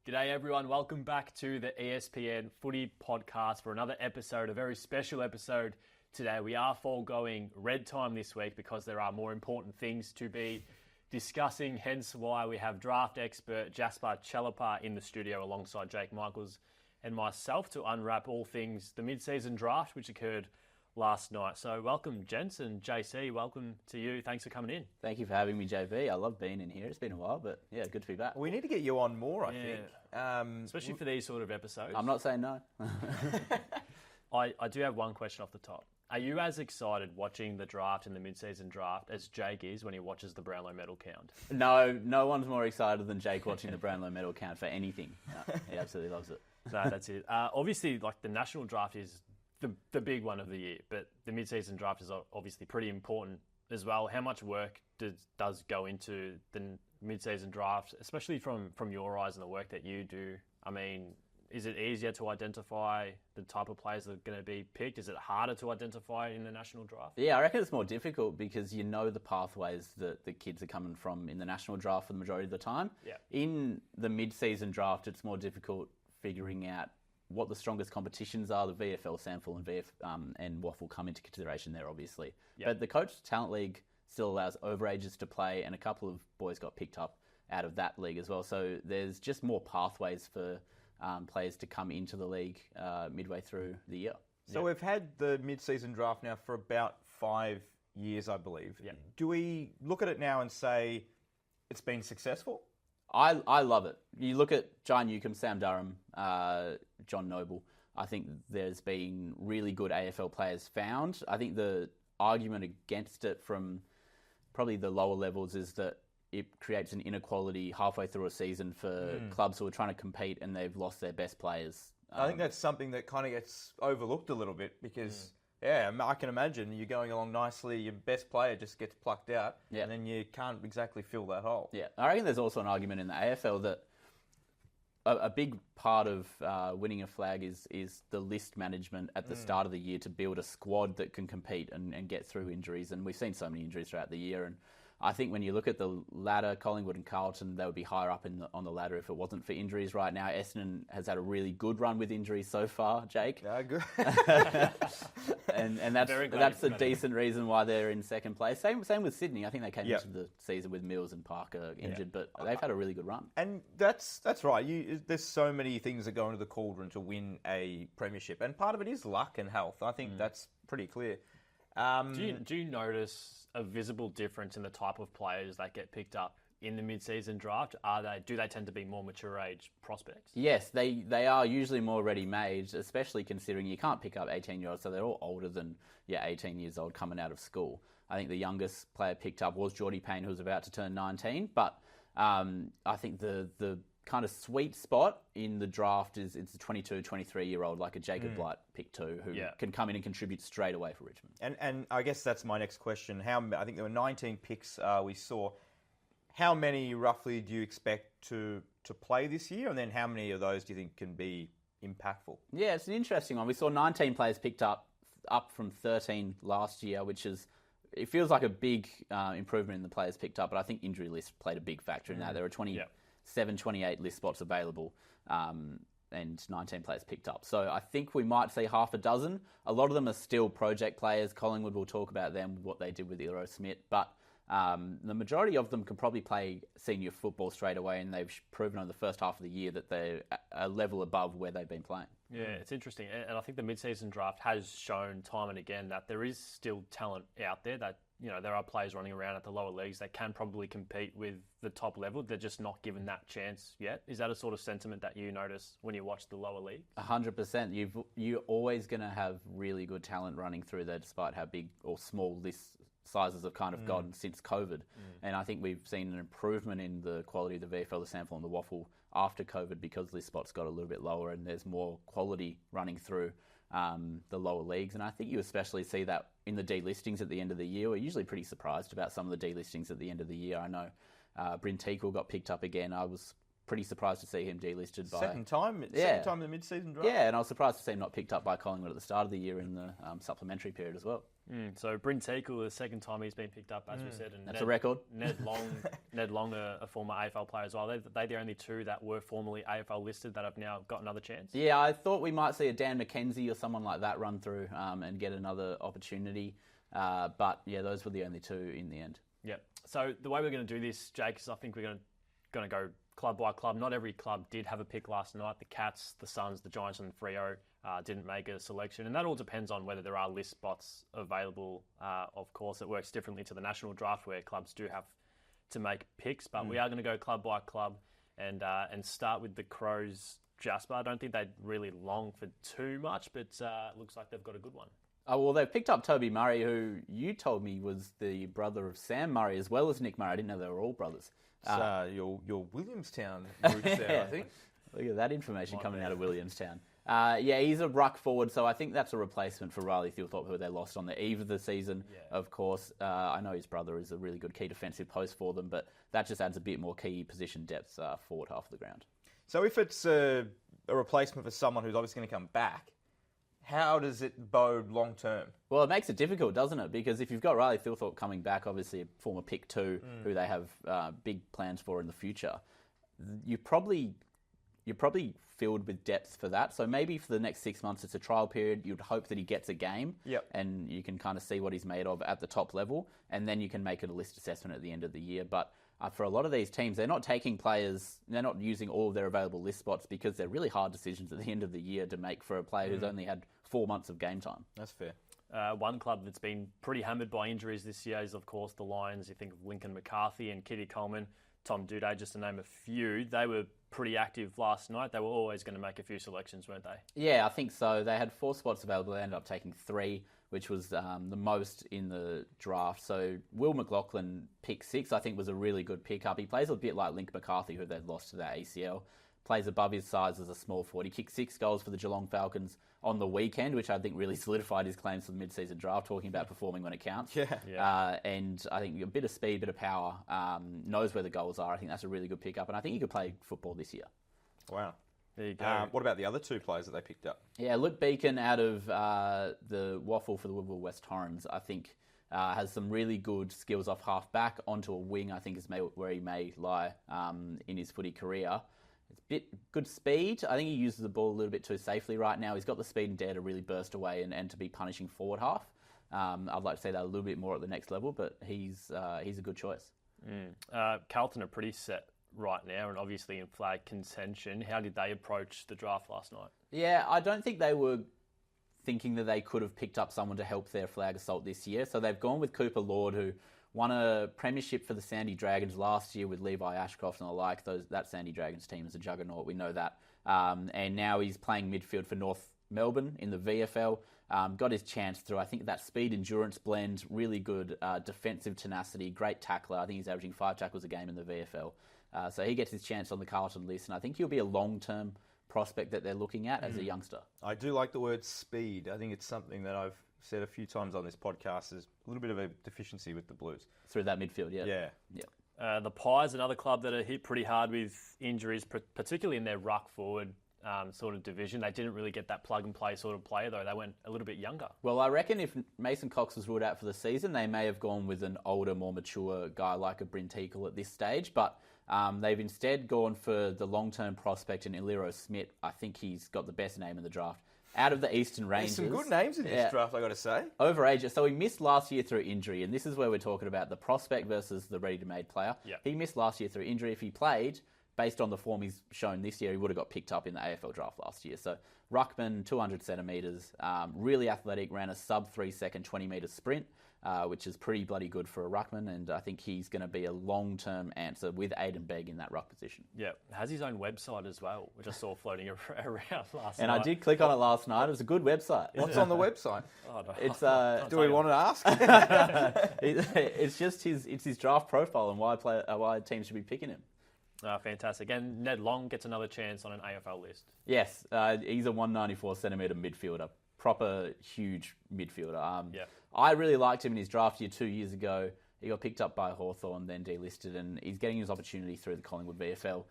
G'day everyone, welcome back to the ESPN Footy Podcast for another episode, a very special episode today. We are foregoing red time this week because there are more important things to be discussing, hence why we have draft expert Jasper Chellappah in the studio alongside Jake Michaels and myself to unwrap all things the mid-season draft which occurred last night. So welcome gents, and JC, welcome to you. Thanks for coming in. Thank you for having me, JV. I love being in here. It's been a while, but yeah, good to be back. We need to get you on more, I think. Especially for these sort of episodes. I'm not saying no. I do have one question off the top. Are you as excited watching the draft and the mid-season draft as Jake is when he watches the Brownlow medal count? No one's more excited than Jake watching the Brownlow medal count for anything. No, he absolutely loves it. No, that's it. Obviously, like the national draft is the big one of the year, but the mid-season draft is obviously pretty important as well. How much work does go into the mid-season draft, especially from your eyes and the work that you do? I mean, is it easier to identify the type of players that are going to be picked? Is it harder to identify in the national draft? Yeah, I reckon it's more difficult because you know the pathways that the kids are coming from in the national draft for the majority of the time. Yeah. In the mid-season draft, it's more difficult figuring out what the strongest competitions are. The VFL sample and WAF will come into consideration there, obviously. Yep. But the Coach Talent League still allows overages to play, and a couple of boys got picked up out of that league as well. So there's just more pathways for players to come into the league midway through the year. So we've had the mid-season draft now for about 5 years, I believe. Yeah. Do we look at it now and say it's been successful? I love it. You look at Jai Newcomb, Sam Durham, John Noble. I think there's been really good AFL players found. I think the argument against it from probably the lower levels is that it creates an inequality halfway through a season for clubs who are trying to compete and they've lost their best players. I think that's something that kind of gets overlooked a little bit because, I can imagine you're going along nicely, your best player just gets plucked out, and then you can't exactly fill that hole. Yeah, I reckon there's also an argument in the AFL that a big part of winning a flag is the list management at the start of the year to build a squad that can compete and get through injuries. And we've seen so many injuries throughout the year. And I think when you look at the ladder, Collingwood and Carlton, they would be higher up on the ladder if it wasn't for injuries right now. Essendon has had a really good run with injuries so far, Jake. Yeah, good. and that's a decent reason why they're in second place. Same with Sydney. I think they came into the season with Mills and Parker injured, but they've had a really good run. And that's right. There's so many things that go into the cauldron to win a premiership, and part of it is luck and health. I think that's pretty clear. Do you notice a visible difference in the type of players that get picked up in the mid-season draft? Do they tend to be more mature age prospects? Yes, they are usually more ready-made, especially considering you can't pick up 18-year-olds, so they're all older than 18 years old coming out of school. I think the youngest player picked up was Geordie Payne, who was about to turn 19, but I think the kind of sweet spot in the draft is it's a 22, 23-year-old like a Jacob Blight pick 2 who can come in and contribute straight away for Richmond. And I guess that's my next question. I think there were 19 picks we saw. How many roughly do you expect to play this year? And then how many of those do you think can be impactful? Yeah, it's an interesting one. We saw 19 players picked up from 13 last year, it feels like a big improvement in the players picked up, but I think injury list played a big factor in that. There were 28 list spots available and 19 players picked up. So I think we might see half a dozen. A lot of them are still project players. Collingwood will talk about them, what they did with Ilo Smith. But the majority of them can probably play senior football straight away, and they've proven over the first half of the year that they're a level above where they've been playing. Yeah, it's interesting. And I think the mid-season draft has shown time and again that there is still talent out there, that there are players running around at the lower leagues that can probably compete with the top level. They're just not given that chance yet. Is that a sort of sentiment that you notice when you watch the lower league? 100%. You're always going to have really good talent running through there, despite how big or small list sizes have kind of gotten since COVID. And I think we've seen an improvement in the quality of the VFL, the sample and the waffle after COVID because list spots got a little bit lower and there's more quality running through the lower leagues. And I think you especially see that in the delistings at the end of the year. We're usually pretty surprised about some of the delistings at the end of the year. I know Bryn Teakle got picked up again. I was pretty surprised to see him delisted by... Second time in the mid-season draft? Yeah, and I was surprised to see him not picked up by Collingwood at the start of the year in the supplementary period as well. So Bryn Teakle, the second time he's been picked up, as we said. And That's a record. Ned Long, a former AFL player as well. They're the only two that were formerly AFL listed that have now got another chance. Yeah, I thought we might see a Dan McKenzie or someone like that run through and get another opportunity. But yeah, those were the only two in the end. Yeah. So the way we're going to do this, Jake, is I think we're going to go club by club. Not every club did have a pick last night. The Cats, the Suns, the Giants and the Freo didn't make a selection. And that all depends on whether there are list spots available. Of course, it works differently to the national draft where clubs do have to make picks. But we are going to go club by club and start with the Crows. Jasper, I don't think they'd really long for too much, but it looks like they've got a good one. Oh, well, they've picked up Toby Murray, who you told me was the brother of Sam Murray as well as Nick Murray. I didn't know they were all brothers. Your Williamstown roots there, I think. Look at that information coming out of Williamstown. Yeah, he's a ruck forward, so I think that's a replacement for Riley Thilthorpe, who they lost on the eve of the season, of course. I know his brother is a really good key defensive post for them, but that just adds a bit more key position depth forward half of the ground. So if it's a replacement for someone who's obviously going to come back, how does it bode long term? Well, it makes it difficult, doesn't it? Because if you've got Riley Thilthorpe coming back, obviously a former pick 2, who they have big plans for in the future, you're probably filled with depth for that. So maybe for the next 6 months, it's a trial period. You'd hope that he gets a game, and you can kind of see what he's made of at the top level, and then you can make it a list assessment at the end of the year. But for a lot of these teams, they're not taking players, they're not using all of their available list spots because they're really hard decisions at the end of the year to make for a player who's only had 4 months of game time. That's fair. One club that's been pretty hammered by injuries this year is, of course, the Lions. You think of Lincoln McCarthy and Kitty Coleman, Tom Duday, just to name a few. They were pretty active last night. They were always going to make a few selections, weren't they? Yeah, I think so. They had 4 spots available. They ended up taking 3, which was the most in the draft. So Will McLaughlin, pick 6, I think was a really good pickup. He plays a bit like Link McCarthy, who they'd lost to that ACL. Plays above his size as a small forward. He kicked 6 goals for the Geelong Falcons on the weekend, which I think really solidified his claims for the mid-season draft, talking about performing when it counts. And I think a bit of speed, a bit of power, knows where the goals are. I think that's a really good pickup, and I think he could play football this year. Wow. There you go. What about the other 2 players that they picked up? Yeah, Luke Beacon out of the Waffle for the Woodville West Torrens, I think has some really good skills off half-back onto a wing, I think is where he may lie in his footy career. It's a bit good speed. I think he uses the ball a little bit too safely right now. He's got the speed and dare to really burst away and to be punishing forward half. I'd like to see that a little bit more at the next level, but he's a good choice. Carlton are pretty set right now and obviously in flag contention. How did they approach the draft last night? Yeah, I don't think they were thinking that they could have picked up someone to help their flag assault this year. So they've gone with Cooper Lord, who won a premiership for the Sandy Dragons last year with Levi Ashcroft and the like. That Sandy Dragons team is a juggernaut, we know that. And now he's playing midfield for North Melbourne in the VFL. Got his chance through. I think that speed-endurance blend, really good defensive tenacity, great tackler. I think he's averaging 5 tackles a game in the VFL. So he gets his chance on the Carlton list, and I think he'll be a long-term prospect that they're looking at as a youngster. I do like the word speed. I think it's something that I've said a few times on this podcast. There's a little bit of a deficiency with the Blues. Through that midfield, yeah. The Pies, another club that are hit pretty hard with injuries, particularly in their ruck forward sort of division. They didn't really get that plug-and-play sort of player, though. They went a little bit younger. Well, I reckon if Mason Cox was ruled out for the season, they may have gone with an older, more mature guy like a Bryn Teakle at this stage, but they've instead gone for the long-term prospect in Iliro Smith. I think he's got the best name in the draft. Out of the Eastern Rangers. There's some good names in this draft, I got to say. Over age. So he missed last year through injury, and this is where we're talking about the prospect versus the ready-to-made player. Yep. He missed last year through injury. If he played, based on the form he's shown this year, he would have got picked up in the AFL draft last year. So ruckman, 200 centimetres, really athletic, ran a sub-3 second 20-metre sprint, which is pretty bloody good for a ruckman, and I think he's going to be a long-term answer with Aiden Begg in that ruck position. Yeah, has his own website as well, which I saw floating around last night. And I did click on it last night. It was a good website. What's on the website? Oh, no. It's do we want to ask? it's just his draft profile and why teams should be picking him. Fantastic. And Ned Long gets another chance on an AFL list. Yes, he's a 194-centimetre midfielder. Proper huge midfielder. I really liked him in his draft year 2 years ago. He got picked up by Hawthorn, then delisted, and he's getting his opportunity through the Collingwood VFL.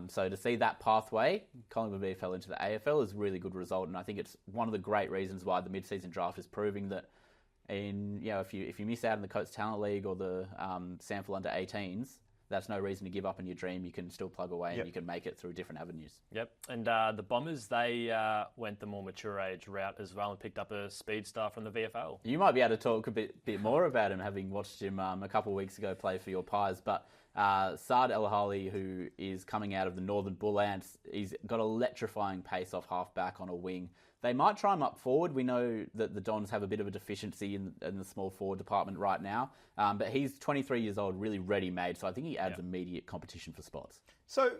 So to see that pathway, Collingwood VFL into the AFL, is a really good result, and I think it's one of the great reasons why the mid-season draft is proving that And if you miss out in the Coates Talent League or the Sample Under 18s, that's no reason to give up on your dream. You can still plug away and you can make it through different avenues. Yep. And the Bombers, they went the more mature age route as well and picked up a speed star from the VFL. You might be able to talk a bit more about him, having watched him a couple of weeks ago play for your Pies. But Saad El-Ahly, who is coming out of the Northern Bull Ants, he's got electrifying pace off half-back on a wing. They might try him up forward. We know that the Dons have a bit of a deficiency in the small forward department right now. But he's 23 years old, really ready-made, so I think he adds immediate competition for spots. So,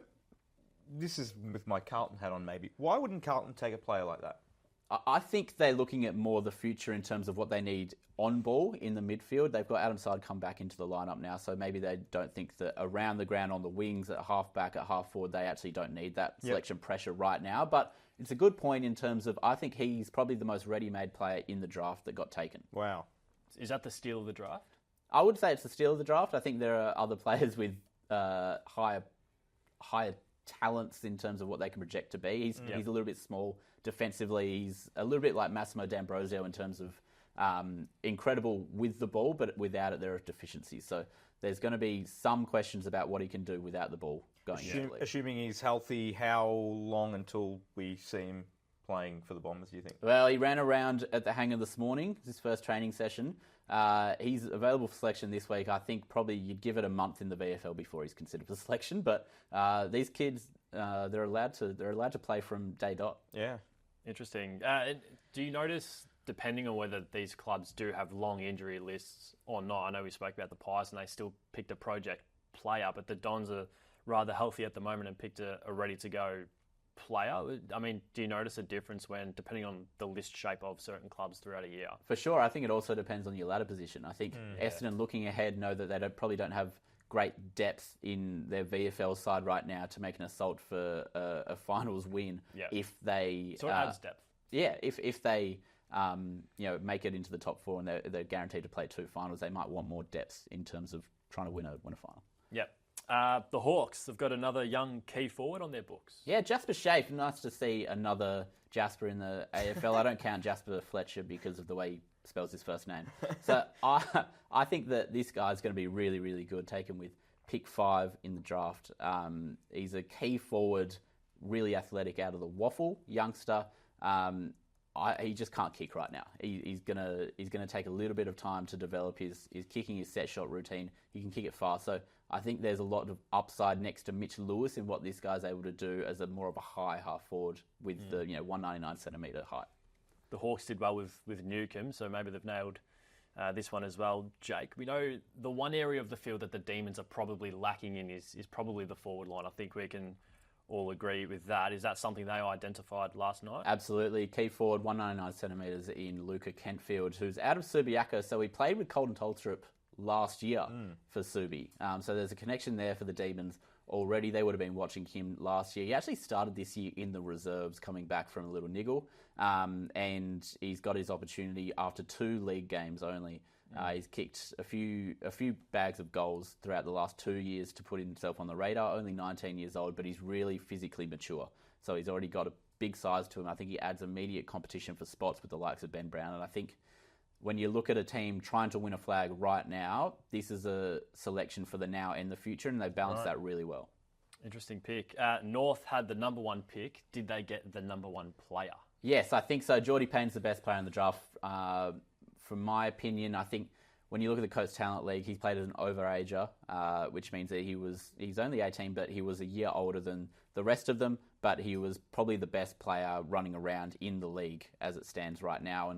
this is with my Carlton hat on maybe. Why wouldn't Carlton take a player like that? I think they're looking at more the future in terms of what they need on ball in the midfield. They've got Adam Saad come back into the lineup now, so maybe they don't think that around the ground on the wings, at half-back, at half-forward, they actually don't need that selection pressure right now. But it's a good point in terms of, I think he's probably the most ready-made player in the draft that got taken. Wow. Is that the steal of the draft? I would say it's the steal of the draft. I think there are other players with higher talents in terms of what they can project to be. He's a little bit small defensively. He's a little bit like Massimo D'Ambrosio in terms of incredible with the ball, but without it, there are deficiencies. So there's going to be some questions about what he can do without the ball going into the Assuming he's healthy, how long until we see him playing for the Bombers, do you think? Well, he ran around at the hangar this morning, his first training session. He's available for selection this week. I think probably you'd give it a month in the VFL before he's considered for selection. But these kids, they're allowed to play from day dot. Yeah, interesting. Do you notice, depending on whether these clubs do have long injury lists or not? I know we spoke about the Pies and they still picked a project player, but the Dons are rather healthy at the moment and picked a ready-to-go player. I mean, do you notice a difference when, depending on the list shape of certain clubs throughout a year? For sure. I think it also depends on your ladder position. I think Essendon, looking ahead, know that they probably don't have great depth in their VFL side right now to make an assault for a finals win. If they... So it adds depth. Yeah, if they make it into the top four and they're guaranteed to play 2 finals, they might want more depth in terms of trying to win a final. Yep. The Hawks have got another young key forward on their books. Yeah, Jasper Chellappah. Nice to see another Jasper in the AFL. I don't count Jasper Fletcher because of the way he spells his first name. So I think that this guy's going to be really, really good, taken with pick 5 in the draft. He's a key forward, really athletic out of the waffle, youngster. He just can't kick right now. He's gonna take a little bit of time to develop his kicking, his set shot routine. He can kick it fast. So I think there's a lot of upside next to Mitch Lewis in what this guy's able to do as a more of a high half forward with the 199 centimetre height. The Hawks did well with Newcombe, so maybe they've nailed this one as well. Jake, we know the one area of the field that the Demons are probably lacking in is probably the forward line. I think we can all agree with that. Is that something they identified last night? Absolutely. Key forward, 199 centimetres in Luca Kentfield, who's out of Subiaco. So he played with Colton Tolstrup last year for Subi. So there's a connection there for the Demons already. They would have been watching him last year. He actually started this year in the reserves, coming back from a little niggle. And he's got his opportunity after 2 league games only. He's kicked a few bags of goals throughout the last 2 years to put himself on the radar. Only 19 years old, but he's really physically mature. So he's already got a big size to him. I think he adds immediate competition for spots with the likes of Ben Brown. And I think when you look at a team trying to win a flag right now, this is a selection for the now and the future, and they balance that really well. Interesting pick. North had the number 1 pick. Did they get the number 1 player? Yes, I think so. Geordie Payne's the best player in the draft. From my opinion, I think when you look at the Coates Talent League, he's played as an overager, which means that he's only 18, but he was a year older than the rest of them, but he was probably the best player running around in the league as it stands right now.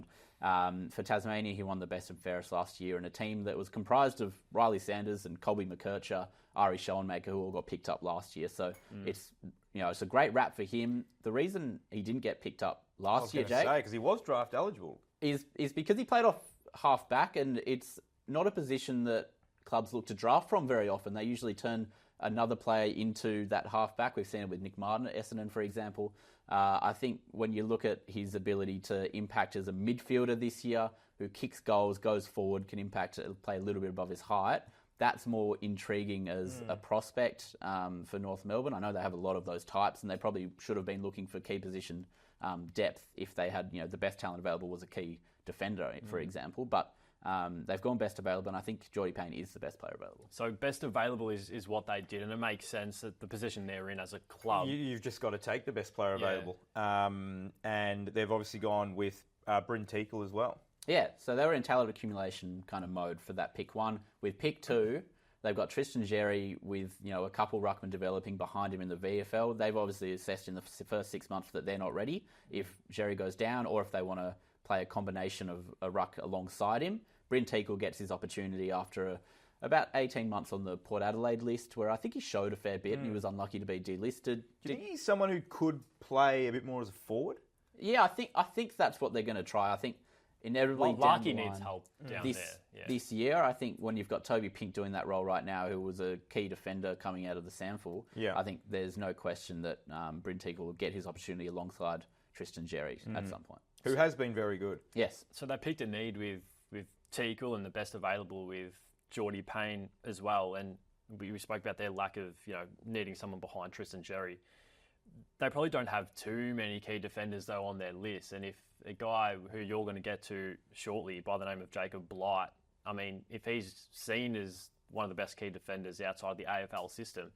And for Tasmania, he won the best and fairest last year in a team that was comprised of Riley Sanders and Colby McKercher, Ari Schoenmaker, who all got picked up last year. So it's a great rap for him. The reason he didn't get picked up last year, Jake, because he was draft eligible, is because he played off half back, and it's not a position that clubs look to draft from very often. They usually turn another player into that half back. We've seen it with Nick Martin at Essendon, for example. I think when you look at his ability to impact as a midfielder this year, who kicks goals, goes forward, can play a little bit above his height, that's more intriguing as a prospect for North Melbourne. I know they have a lot of those types, and they probably should have been looking for key position depth if they had, the best talent available was a key defender, for example. But They've gone best available, and I think Jarryd Payne is the best player available. So best available is what they did, and it makes sense that the position they're in as a club. You've just got to take the best player available. And they've obviously gone with Bryn Teakle as well. Yeah, so they were in talent accumulation kind of mode for that pick 1. With pick 2, they've got Tristan Jarryd with a couple ruckmen developing behind him in the VFL. They've obviously assessed in the first 6 months that they're not ready if Jarryd goes down or if they want to play a combination of a ruck alongside him. Bryn Teakle gets his opportunity after about 18 months on the Port Adelaide list, where I think he showed a fair bit and he was unlucky to be delisted. Do you think he's someone who could play a bit more as a forward? Yeah, I think that's what they're going to try. I think inevitably down the line, needs help down there. This year, I think when you've got Toby Pink doing that role right now, who was a key defender coming out of the SANFL, I think there's no question that Bryn Teakle will get his opportunity alongside Tristan Jarryd at some point. Who has been very good. Yes. So they picked a need with Teakle and the best available with Jarryd Payne as well, and we spoke about their lack of needing someone behind Tristan Jarryd. They probably don't have too many key defenders though on their list, and if a guy who you're going to get to shortly by the name of Jacob Blight, I mean, if he's seen as one of the best key defenders outside the AFL system,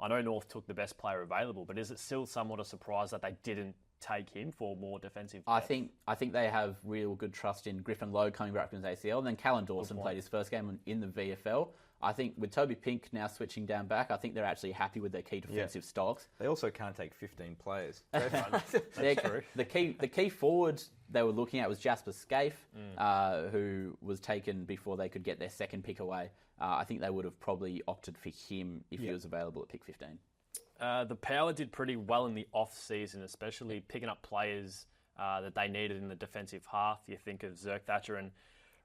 I know North took the best player available, but is it still somewhat a surprise that they didn't take him for more defensive depth? I think they have real good trust in Griffin Lowe coming back from his ACL, and then Callan Dawson played his first game in the VFL. I think with Toby Pink now switching down back, I think they're actually happy with their key defensive stocks. They also can't take 15 players. That's true. The key forward they were looking at was Jasper Chellappah, who was taken before they could get their second pick away. I think they would have probably opted for him if he was available at pick 15. The Power did pretty well in the off-season, especially picking up players that they needed in the defensive half. You think of Zerk Thatcher and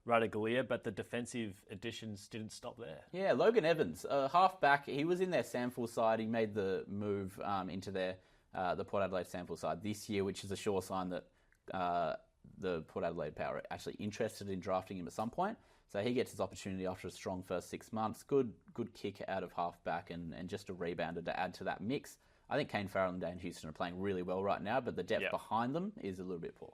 Radaglia, but the defensive additions didn't stop there. Yeah, Logan Evans, half-back, he was in their SANFL side. He made the move into the Port Adelaide SANFL side this year, which is a sure sign that the Port Adelaide Power are actually interested in drafting him at some point. So he gets his opportunity after a strong first 6 months. Good kick out of half-back and just a rebounder to add to that mix. I think Kane Farrell and Dane Houston are playing really well right now, but the depth behind them is a little bit poor.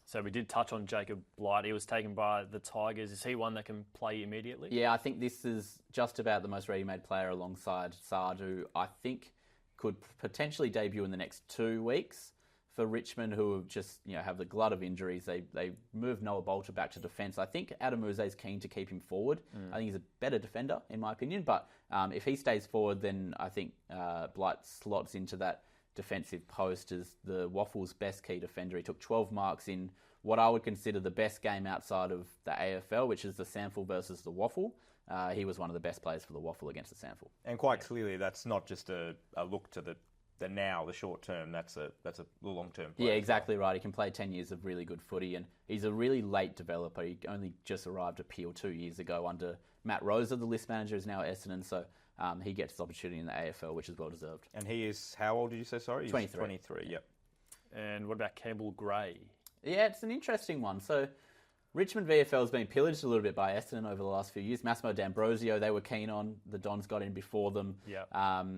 So we did touch on Jacob Blight. He was taken by the Tigers. Is he one that can play immediately? Yeah, I think this is just about the most ready-made player alongside Sard, who I think could potentially debut in the next 2 weeks. For Richmond, who have just have the glut of injuries, they moved Noah Bolter back to defence. I think Adam Uze is keen to keep him forward. I think he's a better defender, in my opinion. But if he stays forward, then I think Blight slots into that defensive post as the Waffles' best key defender. He took 12 marks in what I would consider the best game outside of the AFL, which is the SANFL versus the Waffle. He was one of the best players for the Waffle against the SANFL. And quite clearly, that's not just a look to the short term. That's a long term player. Yeah, exactly right. He can play 10 years of really good footy, and he's a really late developer. He only just arrived at Peel 2 years ago under Matt Rosa, the list manager, is now at Essendon, so he gets his opportunity in the AFL, which is well deserved. And he is, how old did you say, sorry? He's 23. 23, yep. And what about Campbell Gray? Yeah, it's an interesting one. So Richmond VFL has been pillaged a little bit by Essendon over the last few years. Massimo D'Ambrosio, they were keen on. The Dons got in before them.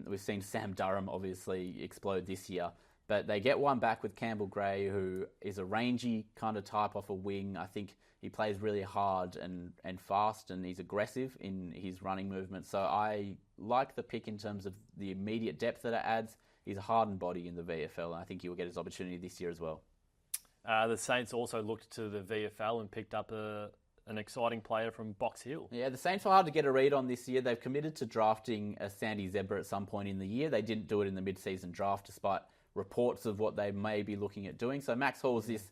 We've seen Sam Durham obviously explode this year. But they get one back with Campbell Gray, who is a rangy kind of type off a wing. I think he plays really hard and fast, and he's aggressive in his running movement. So I like the pick in terms of the immediate depth that it adds. He's a hardened body in the VFL, and I think he will get his opportunity this year as well. The Saints also looked to the VFL and picked up an exciting player from Box Hill. Yeah, the Saints were hard to get a read on this year. They've committed to drafting a Sandy Zebra at some point in the year. They didn't do it in the mid-season draft, despite reports of what they may be looking at doing. So Max Hall's this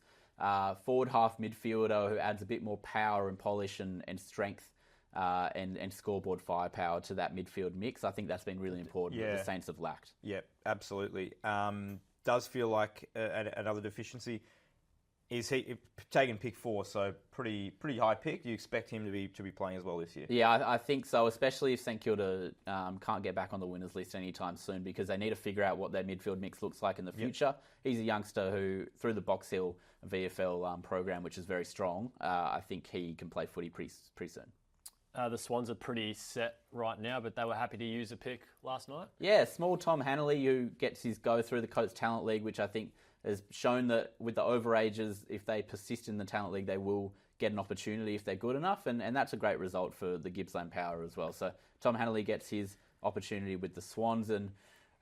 forward half midfielder who adds a bit more power and polish and strength and scoreboard firepower to that midfield mix. I think that's been really important that the Saints have lacked. Yeah, absolutely. Does feel like another deficiency. Is he taken pick 4, so pretty high pick? Do you expect him to be playing as well this year? Yeah, I think so, especially if St Kilda can't get back on the winners list anytime soon, because they need to figure out what their midfield mix looks like in the future. Yep. He's a youngster who, through the Box Hill VFL program, which is very strong, I think he can play footy pretty soon. The Swans are pretty set right now, but they were happy to use a pick last night. Yeah, small Tom Hanley, who gets his go through the Coates Talent League, which I think has shown that with the overages, if they persist in the Talent League, they will get an opportunity if they're good enough, and that's a great result for the Gippsland Power as well. So Tom Hanley gets his opportunity with the Swans, and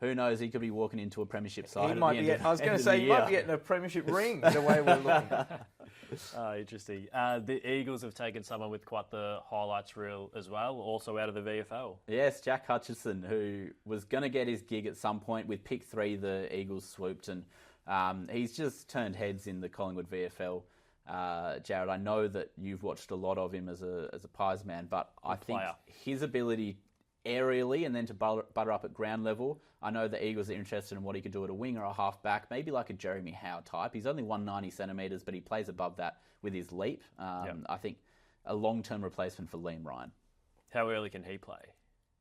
who knows, he could be walking into a premiership side. I was going to say, he might be getting a premiership ring the way we're looking. Interesting. The Eagles have taken someone with quite the highlights reel as well, also out of the VFL. Yes, Jack Hutchison, who was going to get his gig at some point. With pick 3, the Eagles swooped, and he's just turned heads in the Collingwood VFL. Jarryd, I know that you've watched a lot of him as a Pies man, but I think his ability aerially and then to butter up at ground level, I know the Eagles are interested in what he could do at a wing or a half-back, maybe like a Jeremy Howe type. He's only 190 centimetres, but he plays above that with his leap. I think a long-term replacement for Liam Ryan. How early can he play?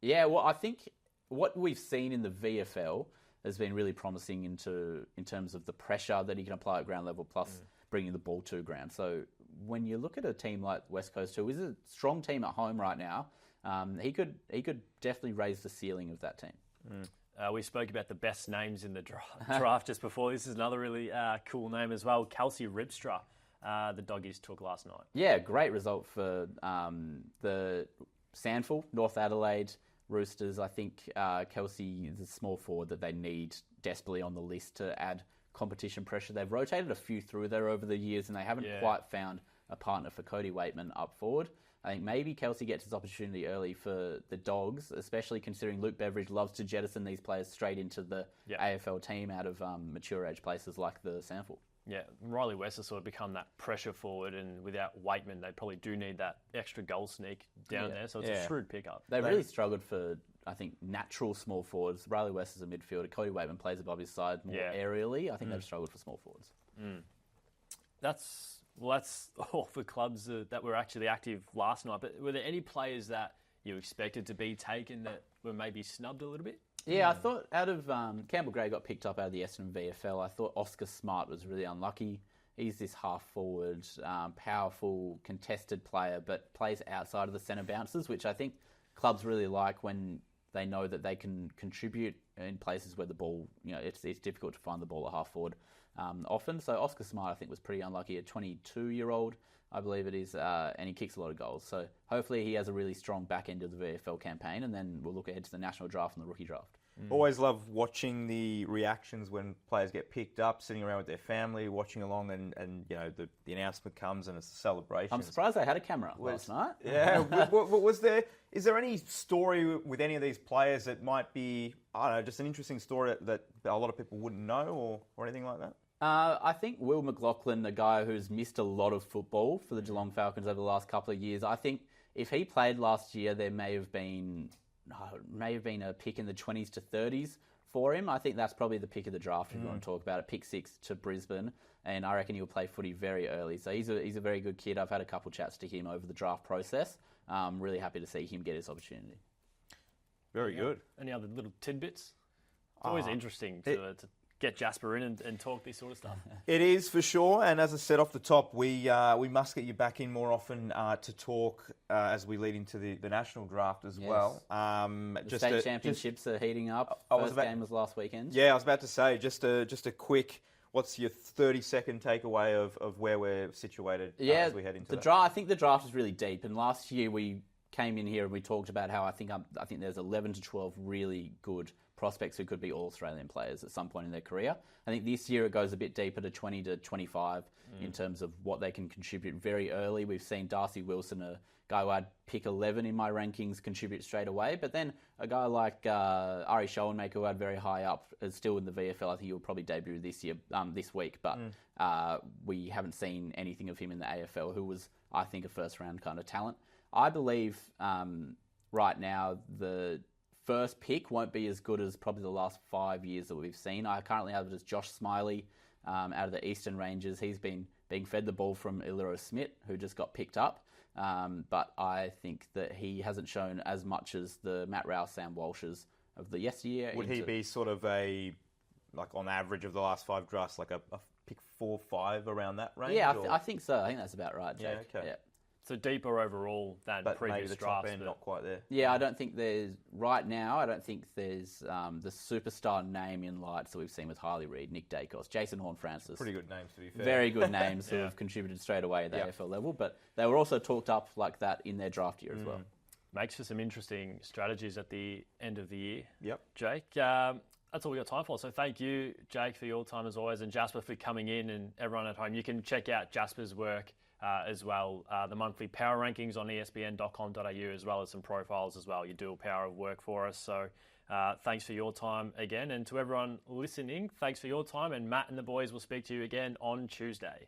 Yeah, well, I think what we've seen in the VFL has been really promising in terms of the pressure that he can apply at ground level, plus bringing the ball to ground. So when you look at a team like West Coast, who is a strong team at home right now, he could definitely raise the ceiling of that team. We spoke about the best names in the draft just before. This is another really cool name as well. Kelsey Ribstra, the Doggies took last night. Yeah, great result for the Sandful, North Adelaide Roosters. I think Kelsey is a small forward that they need desperately on the list to add competition pressure. They've rotated a few through there over the years, and they haven't quite found a partner for Cody Waitman up forward. I think maybe Kelsey gets his opportunity early for the Dogs, especially considering Luke Beveridge loves to jettison these players straight into the AFL team out of mature age places like the Sandful. Yeah, Riley West has sort of become that pressure forward, and without Waitman, they probably do need that extra goal sneak down there, so it's a shrewd pickup. They really struggled for, I think, natural small forwards. Riley West is a midfielder. Cody Waitman plays above his side more aerially. I think they've struggled for small forwards. That's all for clubs that were actually active last night. But were there any players that you expected to be taken that were maybe snubbed a little bit? Yeah, I thought out of Campbell Gray got picked up out of the Essendon VFL. I thought Oscar Smart was really unlucky. He's this half-forward, powerful, contested player, but plays outside of the centre bounces, which I think clubs really like when they know that they can contribute in places where the ball, it's difficult to find the ball at half-forward often. So Oscar Smart, I think, was pretty unlucky. A 22-year-old, I believe it is, and he kicks a lot of goals. So hopefully he has a really strong back end of the VFL campaign, and then we'll look ahead to the national draft and the rookie draft. Always love watching the reactions when players get picked up, sitting around with their family, watching along, and the announcement comes and it's a celebration. I'm surprised they had a camera last night. Yeah, is there any story with any of these players that might be, I don't know, just an interesting story that a lot of people wouldn't know or anything like that? I think Will McLaughlin, a guy who's missed a lot of football for the Geelong Falcons over the last couple of years, I think if he played last year, there may have been a pick in the 20s to 30s for him. I think that's probably the pick of the draft if you want to talk about it. Pick 6 to Brisbane, and I reckon he'll play footy very early. So he's a very good kid. I've had a couple chats to him over the draft process. I'm really happy to see him get his opportunity. Very good. Any other little tidbits? It's always interesting to get Jasper in and talk this sort of stuff. It is for sure, and as I said off the top, we must get you back in more often to talk as we lead into the national draft as well. The state championships are heating up. First game was last weekend. Yeah, I was about to say just a quick. What's your 30-second takeaway of where we're situated as we head into that? I think the draft is really deep, and last year we came in here and we talked about how I think there's 11 to 12 really good prospects who could be All-Australian players at some point in their career. I think this year it goes a bit deeper to 20 to 25 in terms of what they can contribute very early. We've seen Darcy Wilson, a guy who I'd pick 11 in my rankings, contribute straight away. But then a guy like Ari Schoenmaker, who I'd very high up, is still in the VFL. I think he'll probably debut this week. But we haven't seen anything of him in the AFL, who was, I think, a first-round kind of talent. I believe right now the first pick won't be as good as probably the last 5 years that we've seen. I currently have it as Josh Smiley out of the Eastern Rangers. He's been being fed the ball from Iliro Smith, who just got picked up. But I think that he hasn't shown as much as the Matt Rouse, Sam Walsh's of the yesteryear. Would he be sort of on average of the last 5 drafts, like a pick 4-5 around that range? Yeah, I think so. I think that's about right, Jake. Yeah, okay. Yeah. So deeper overall than but previous maybe the drafts. top end not quite there. Yeah, I don't think there's right now. I don't think there's the superstar name in lights that we've seen with Harley Reid, Nick Dacos, Jason Horne-Francis. Pretty good names, to be fair. Very good names who have contributed straight away at the AFL level, but they were also talked up like that in their draft year as well. Makes for some interesting strategies at the end of the year. Yep. Jake, that's all we got time for. So thank you, Jake, for your time as always, and Jasper for coming in, and everyone at home. You can check out Jasper's work as well, the monthly power rankings on espn.com.au, as well as some profiles as well. You do a power of work for us. So thanks for your time again. And to everyone listening, thanks for your time. And Matt and the boys will speak to you again on Tuesday.